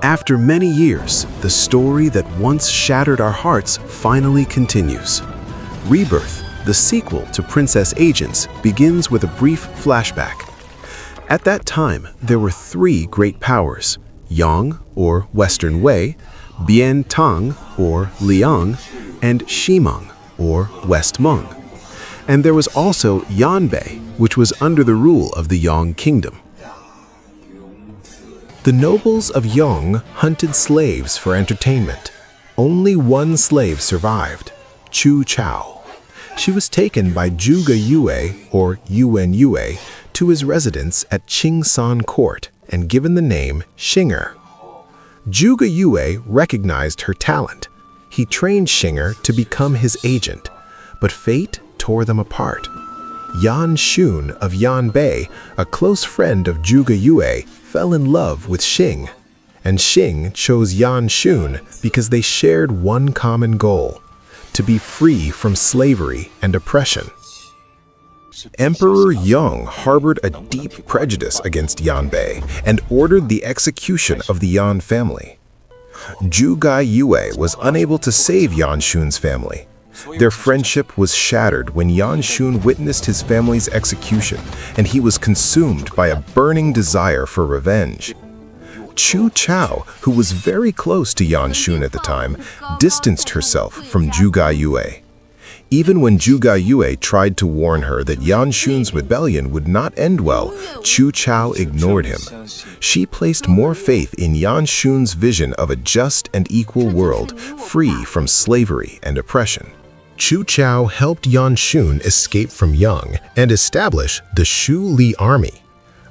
After many years, the story that once shattered our hearts finally continues. Rebirth, the sequel to Princess Agents, begins with a brief flashback. At that time, there were three great powers: Yang, or Western Wei, Bian Tang, or Liang, and Shimeng, or West Meng. And there was also Yanbei, which was under the rule of the Yang Kingdom. The nobles of Yang hunted slaves for entertainment. Only one slave survived, Chu Qiao. She was taken by Zhuge Yue, or Yuan Yue, to his residence at Qingsan Court and given the name Xinger. Zhuge Yue recognized her talent. He trained Xinger to become his agent, but fate tore them apart. Yan Xun of Yanbei, a close friend of Zhuge Yue, fell in love with Xing, and Xing chose Yan Xun because they shared one common goal: to be free from slavery and oppression. Emperor Yang harbored a deep prejudice against Yanbei and ordered the execution of the Yan family. Zhuge Yue was unable to save Yan Xun's family. Their friendship was shattered when Yan Xun witnessed his family's execution, and he was consumed by a burning desire for revenge. Chu Qiao, who was very close to Yan Xun at the time, distanced herself from Zhuge Yue. Even when Zhuge Yue tried to warn her that Yan Xun's rebellion would not end well, Chu Qiao ignored him. She placed more faith in Yan Xun's vision of a just and equal world, free from slavery and oppression. Chu Qiao helped Yan Xun escape from Yang and establish the Shu Li army.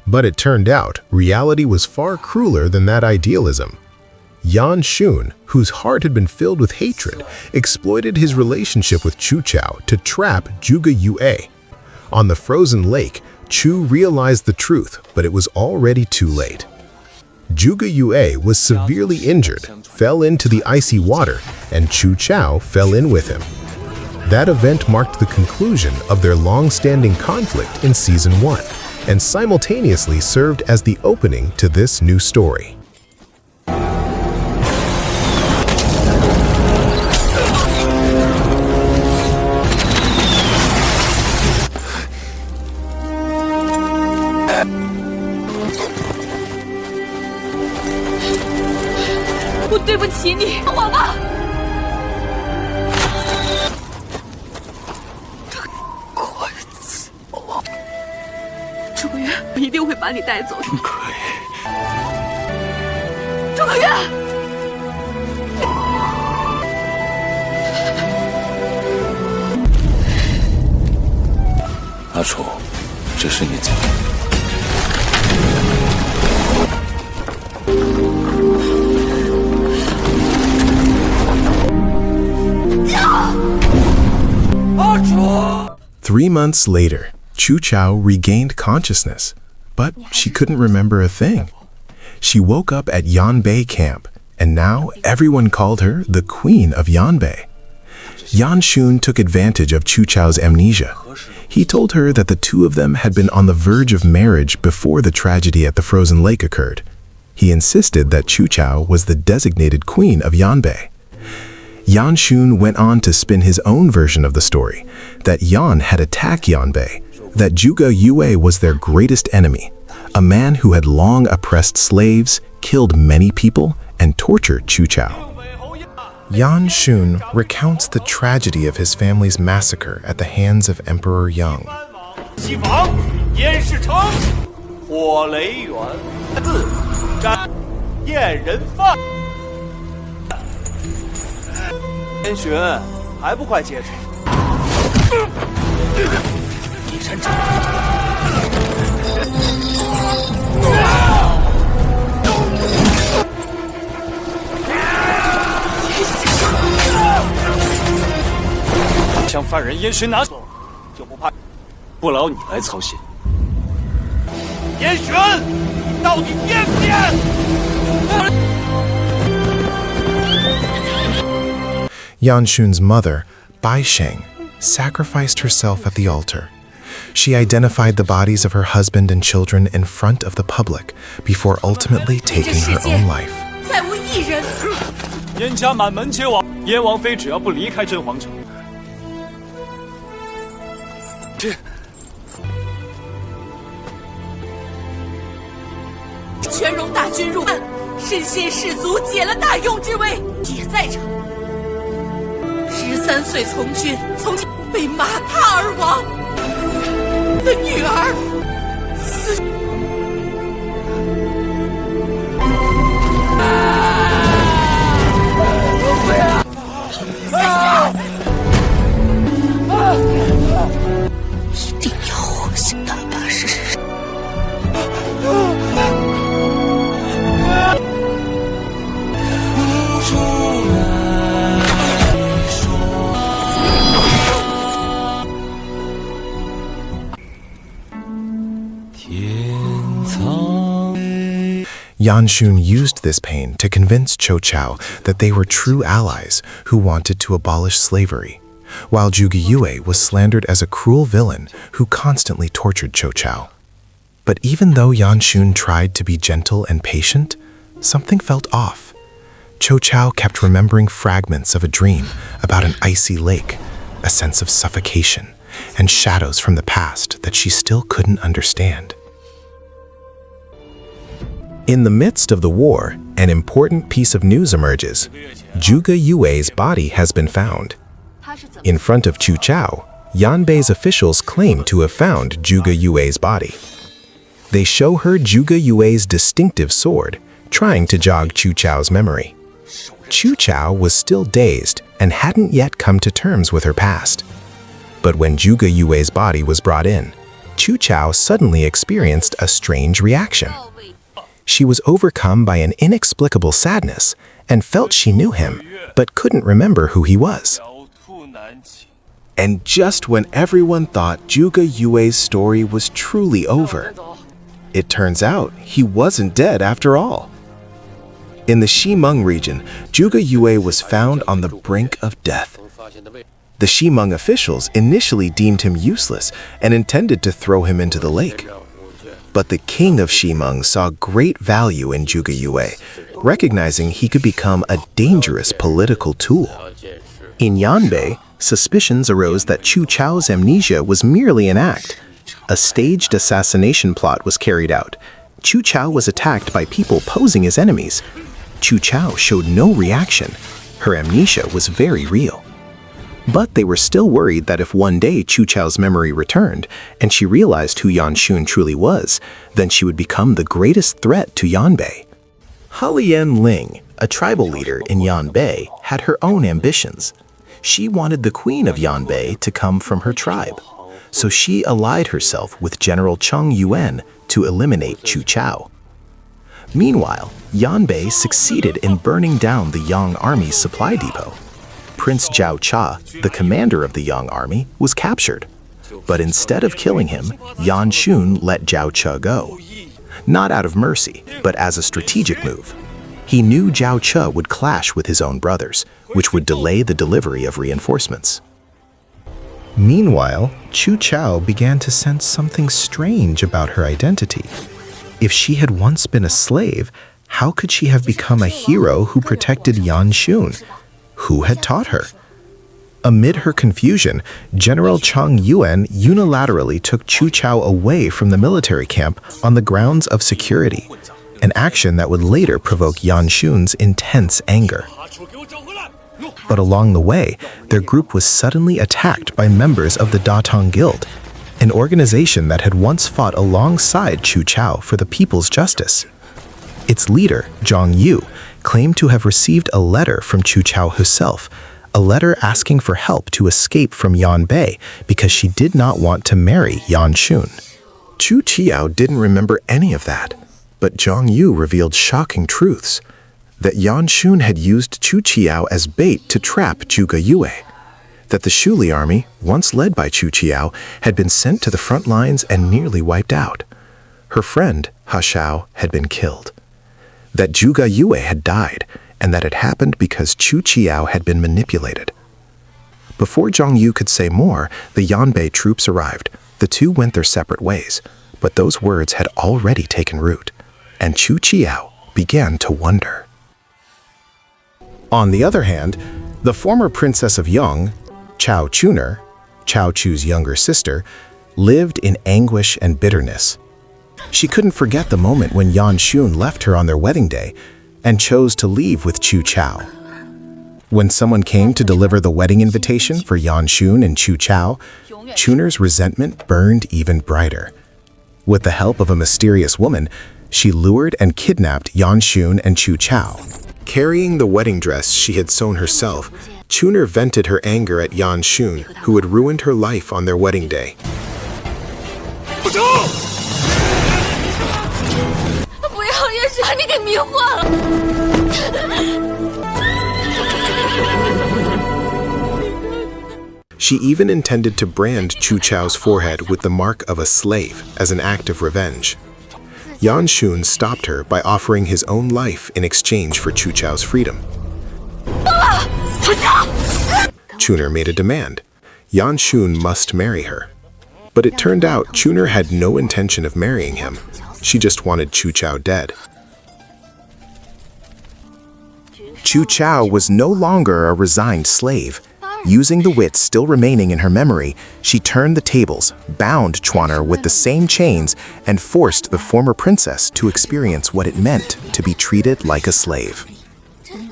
But it turned out reality was far crueler than that idealism. Yan Xun, whose heart had been filled with hatred, exploited his relationship with Chu Qiao to trap Zhuge Yue. On the frozen lake, Chu realized the truth, but it was already too late. Zhuge Yue was severely injured, fell into the icy water, and Chu Qiao fell in with him. That event marked the conclusion of their long-standing conflict in Season 1, and simultaneously served as the opening to this new story.阿楚，这是你怎么？ 3 months later, Chu Qiao regained consciousness, but she couldn't remember a thing. She woke up at Yanbei camp, and now everyone called her the Queen of Yanbei. Yan Xun took advantage of Chu Qiao's amnesia. He told her that the two of them had been on the verge of marriage before the tragedy at the frozen lake occurred. He insisted that Chu Qiao was the designated queen of Yanbei. Yan Xun went on to spin his own version of the story, that Yan had attacked Yanbei, that Zhuge Yue was their greatest enemy, a man who had long oppressed slaves, killed many people, and tortured Chu Qiao. Yan Xun recounts the tragedy of his family's massacre at the hands of Emperor Yang. Yan Xun，还不快结束！地山掌。将犯人燕洵拿走，就不怕不劳你来操心。燕洵，你到底变不变？ Yan Xun's mother, Bai Sheng, sacrificed herself at the altar. She identified the bodies of her husband and children in front of the public before ultimately taking her own life. 再无一人。燕家满门皆亡，燕王妃只要不离开真皇城，全戎大军入汉，身先士卒，解了大用之危，也在场。13岁从军，从今被马踏而亡，的女儿死。一定要活下他把是谁？Yan Xun used this pain to convince Chu Qiao that they were true allies who wanted to abolish slavery, while Zhuge Yue was slandered as a cruel villain who constantly tortured Chu Qiao. But even though Yan Xun tried to be gentle and patient, something felt off. Chu Qiao kept remembering fragments of a dream about an icy lake, a sense of suffocation, and shadows from the past that she still couldn't understand. In the midst of the war, an important piece of news emerges. Zhuge Yue's body has been found. In front of Chu Qiao, Yanbei's officials claim to have found Zhuge Yue's body. They show her Zhuge Yue's distinctive sword, trying to jog Chu Qiao's memory. Chu Qiao was still dazed and hadn't yet come to terms with her past. But when Zhuge Yue's body was brought in, Chu Qiao suddenly experienced a strange reaction. She was overcome by an inexplicable sadness and felt she knew him, but couldn't remember who he was. And just when everyone thought Zhuge Yue's story was truly over, it turns out he wasn't dead after all. In the Ximeng region, Zhuge Yue was found on the brink of death. The Ximeng officials initially deemed him useless and intended to throw him into the lake. But the king of Ximeng saw great value in Zhuge Yue, recognizing he could become a dangerous political tool. In Yanbei, suspicions arose that Chu Qiao's amnesia was merely an act. A staged assassination plot was carried out. Chu Qiao was attacked by people posing as enemies. Chu Qiao showed no reaction. Her amnesia was very real. But they were still worried that if one day Chu Qiao's memory returned and she realized who Yan Xun truly was, then she would become the greatest threat to Yanbei. Halian Ling, a tribal leader in Yanbei, had her own ambitions. She wanted the queen of Yanbei to come from her tribe, so she allied herself with General Cheng Yuan to eliminate Chu Qiao. Meanwhile, Yanbei succeeded in burning down the Yang army's supply depot. Prince Zhao Cha, the commander of the Yang army, was captured. But instead of killing him, Yan Xun let Zhao Cha go. Not out of mercy, but as a strategic move. He knew Zhao Cha would clash with his own brothers, which would delay the delivery of reinforcements. Meanwhile, Chu Qiao began to sense something strange about her identity. If she had once been a slave, how could she have become a hero who protected Yan Xun? Who had taught her? Amid her confusion, General Cheng Yuan unilaterally took Chu Qiao away from the military camp on the grounds of security, an action that would later provoke Yan Xun's intense anger. But along the way, their group was suddenly attacked by members of the Datong Guild, an organization that had once fought alongside Chu Qiao for the people's justice. Its leader, Zhang Yu, claimed to have received a letter from Chu Qiao herself, a letter asking for help to escape from Yanbei because she did not want to marry Yan Xun. Chu Qiao didn't remember any of that, but Zhang Yu revealed shocking truths, that Yan Xun had used Chu Qiao as bait to trap Zhuge Yue, that the Shuli army, once led by Chu Qiao, had been sent to the front lines and nearly wiped out. Her friend, Ha Shao, had been killed, that Zhuge Yue had died, and that it happened because Chu Qiao had been manipulated. Before Zhang Yu could say more, the Yanbei troops arrived. The two went their separate ways, but those words had already taken root, and Chu Qiao began to wonder. On the other hand, the former princess of Yong, Chao Chuner, Chao Chu's younger sister, lived in anguish and bitterness. She couldn't forget the moment when Yan Xun left her on their wedding day and chose to leave with Chu Qiao. When someone came to deliver the wedding invitation for Yan Xun and Chu Qiao, Chuner's resentment burned even brighter. With the help of a mysterious woman, she lured and kidnapped Yan Xun and Chu Qiao. Carrying the wedding dress she had sewn herself, Chuner vented her anger at Yan Xun, who had ruined her life on their wedding day. 不要，也许把你给迷惑了。 She even intended to brand Chu Qiao's forehead with the mark of a slave as an act of revenge. Yan Xun stopped her by offering his own life in exchange for Chu Qiao's freedom. Chuner made a demand. Yan Xun must marry her. But it turned out Chuner had no intention of marrying him. She just wanted Chu Qiao dead. Chu Qiao was no longer a resigned slave. Using the wits still remaining in her memory, she turned the tables, bound Chuner with the same chains, and forced the former princess to experience what it meant to be treated like a slave.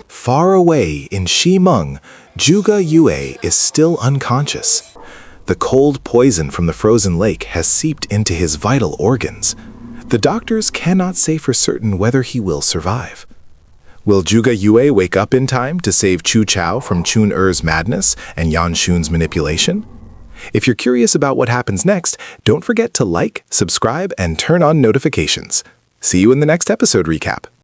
Far away in Ximeng, Zhuge Yue is still unconscious. The cold poison from the frozen lake has seeped into his vital organs. The doctors cannot say for certain whether he will survive. Will Zhuge Yue wake up in time to save Chu Qiao from Chun Er's madness and Yan Xun's manipulation? If you're curious about what happens next, don't forget to like, subscribe, and turn on notifications. See you in the next episode recap.